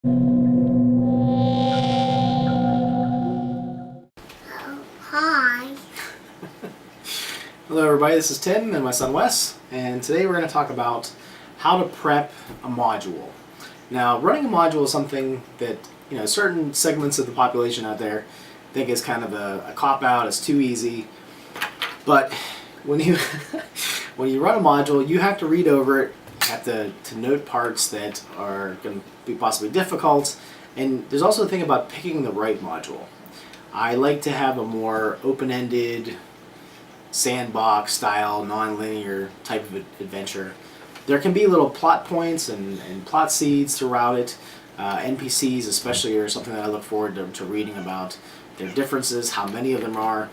Hi. Hello everybody, this is Tim and my son Wes, and today we're going to talk about how to prep a module. Now, running a module is something that, certain segments of the population out there think is kind of a cop-out, it's too easy, but when you when you run a module, you have to read over it, you have to note parts that are going to be possibly difficult, and there's also the thing about picking the right module. I like to have a more open-ended, sandbox style, non-linear type of adventure. There can be little plot points and plot seeds throughout it. NPCs especially are something that I look forward to reading about, their differences, how many of them are.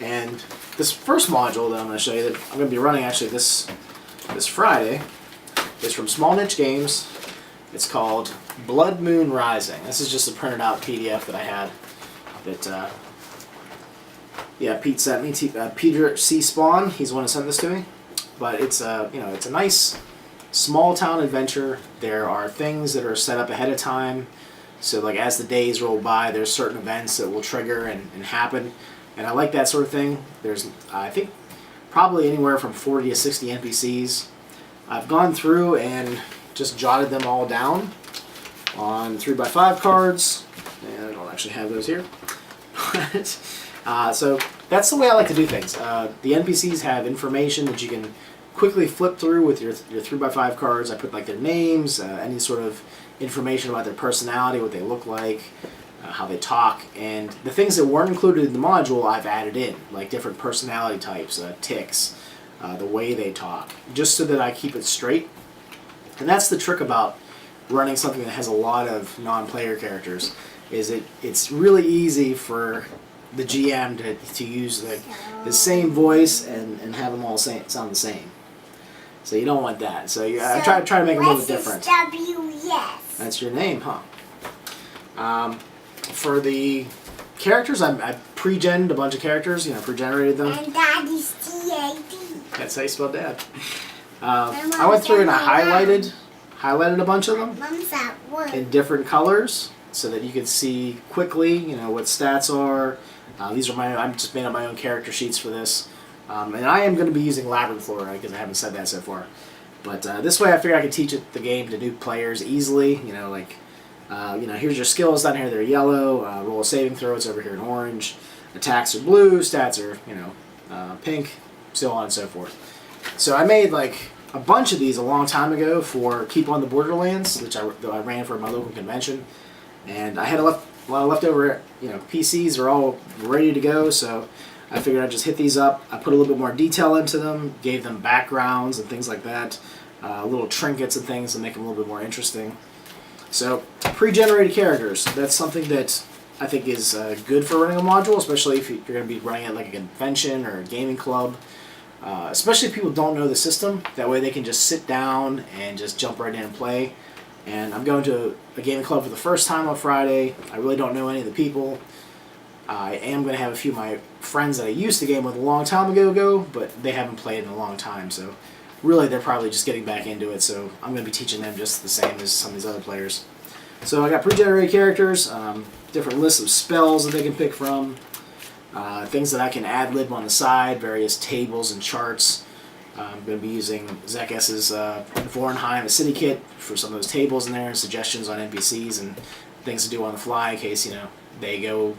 And this first module that I'm going to show you, that I'm going to be running actually this Friday, is from Small Niche Games. It's called Blood Moon Rising. This is just a printed out PDF that I had that Pete sent me. Peter C. Spawn, he's the one who sent this to me. But it's it's a nice small town adventure. There are things that are set up ahead of time. So like as the days roll by, there's certain events that will trigger and happen. And I like that sort of thing. There's, I think, probably anywhere from 40 to 60 NPCs. I've gone through and just jotted them all down on 3x5 cards. And I don't actually have those here. So that's the way I like to do things. The NPCs have information that you can quickly flip through with your 3x5 cards. I put like their names, any sort of information about their personality, what they look like, how they talk, and the things that weren't included in the module I've added in, like different personality types, tics, the way they talk, just so that I keep it straight. And that's the trick about running something that has a lot of non-player characters, is it's really easy for the GM to use the same voice and have them all sound the same. So you don't want that. So I try to make them a little bit different. W-yes. That's your name, huh? For the characters, I pre-gened a bunch of characters, pre-generated them. And Daddy's D-A-D. That's how you spell Dad. I went through and I highlighted a bunch of them Mom's at work. in different colors so that you could see quickly, what stats are. These are I just made up my own character sheets for this. And I am going to be using Labyrinth because I haven't said that so far. But this way I figure I could teach the game to new players easily. Here's your skills down here, they're yellow. Roll a saving throw, it's over here in orange. Attacks are blue, stats are, pink, so on and so forth. So I made like a bunch of these a long time ago for Keep on the Borderlands, which I ran for my local convention. And I had a lot of leftover, PCs are all ready to go, so I figured I'd just hit these up. I put a little bit more detail into them, gave them backgrounds and things like that, little trinkets and things to make them a little bit more interesting. So, pre-generated characters, that's something that I think is good for running a module, especially if you're going to be running it like a convention or a gaming club. Especially if people don't know the system, that way they can just sit down and just jump right in and play. And I'm going to a gaming club for the first time on Friday. I really don't know any of the people. I am going to have a few of my friends that I used to game with a long time ago, but they haven't played in a long time, so really they're probably just getting back into it, so I'm going to be teaching them just the same as some of these other players. So I got pre-generated characters, different lists of spells that they can pick from, things that I can ad-lib on the side, various tables and charts. I'm going to be using Zekes's Vorenheim, a city kit, for some of those tables in there, and suggestions on NPCs and things to do on the fly in case, they go,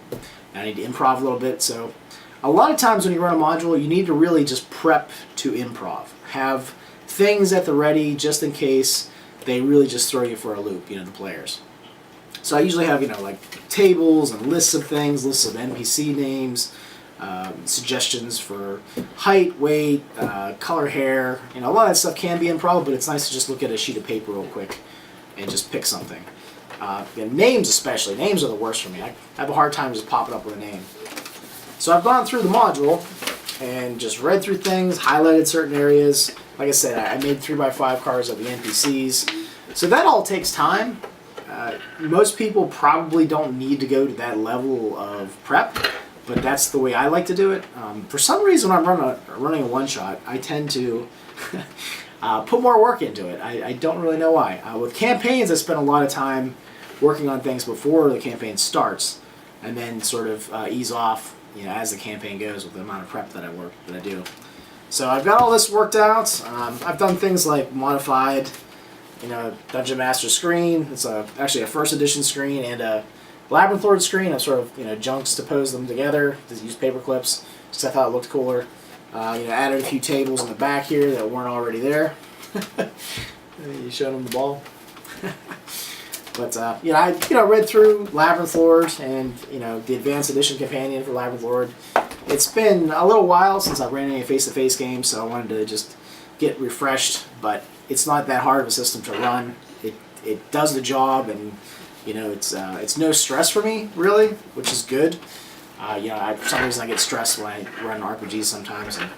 I need to improv a little bit. So a lot of times when you run a module, you need to really just prep to improv. Have things at the ready just in case they really just throw you for a loop, the players. So I usually have, like tables and lists of things, lists of NPC names, suggestions for height, weight, color, hair. A lot of that stuff can be improv, but it's nice to just look at a sheet of paper real quick and just pick something. Names especially. Names are the worst for me. I have a hard time just popping up with a name. So I've gone through the module and just read through things, highlighted certain areas. Like I said, I made 3x5 cards of the NPCs. So that all takes time. Most people probably don't need to go to that level of prep, but that's the way I like to do it. For some reason, when I'm running a one-shot, I tend to put more work into it. I don't really know why. With campaigns, I spend a lot of time working on things before the campaign starts, and then sort of ease off, as the campaign goes with the amount of prep that I do. So I've got all this worked out. I've done things like modified, Dungeon Master screen. It's actually a first edition screen and a Labyrinth Lord screen. I've sort of juxtaposed them together to use paper clips because I thought it looked cooler. Added a few tables in the back here that weren't already there. You showed them the ball. But I read through Labyrinth Lord and the Advanced Edition Companion for Labyrinth Lord. It's been a little while since I've ran any face-to-face games, so I wanted to just get refreshed. But it's not that hard of a system to run. It does the job, and it's no stress for me really, which is good. For some reason I get stressed when I run RPGs sometimes. And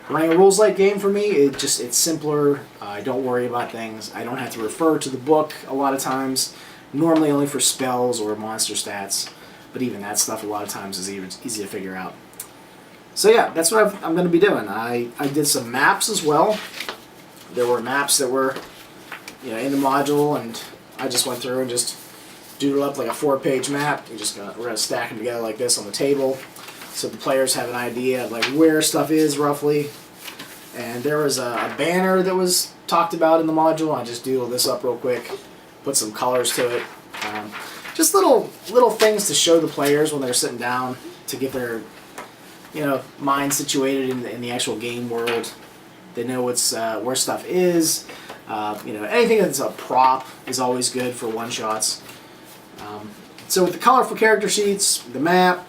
running a rules-light game for me, it's simpler. I don't worry about things. I don't have to refer to the book a lot of times. Normally only for spells or monster stats, but even that stuff a lot of times is easy to figure out. So yeah, that's what I'm going to be doing. I did some maps as well. There were maps that were in the module, and I just went through and just doodled up like a 4-page map. We're going to stack them together like this on the table, so the players have an idea of like where stuff is roughly. And there was a banner that was talked about in the module. I just doodled this up real quick, put some colors to it. Just little things to show the players when they're sitting down to get their mind situated in the actual game world. They know where stuff is. Anything that's a prop is always good for one-shots. So with the colorful character sheets, the map,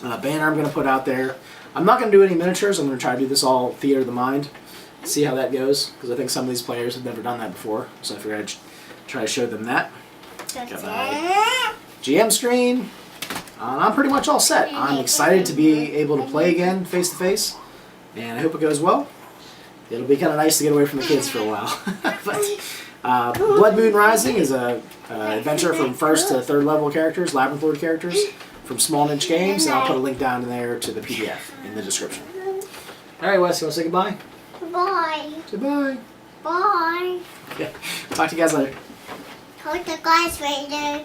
banner I'm going to put out there. I'm not going to do any miniatures. I'm going to try to do this all theater of the mind. See how that goes, because I think some of these players have never done that before. So I figured I'd try to show them that. Got my GM screen. I'm pretty much all set. I'm excited to be able to play again face-to-face, and I hope it goes well. It'll be kind of nice to get away from the kids for a while. But Blood Moon Rising is a adventure from 1st to 3rd level characters, Labyrinth Lord characters, from Small Niche Games, and I'll put a link down there to the PDF in the description. Alright, Wes, you want to say goodbye? Bye. Say bye. Bye. Okay. Talk to you guys later. Talk to you guys later.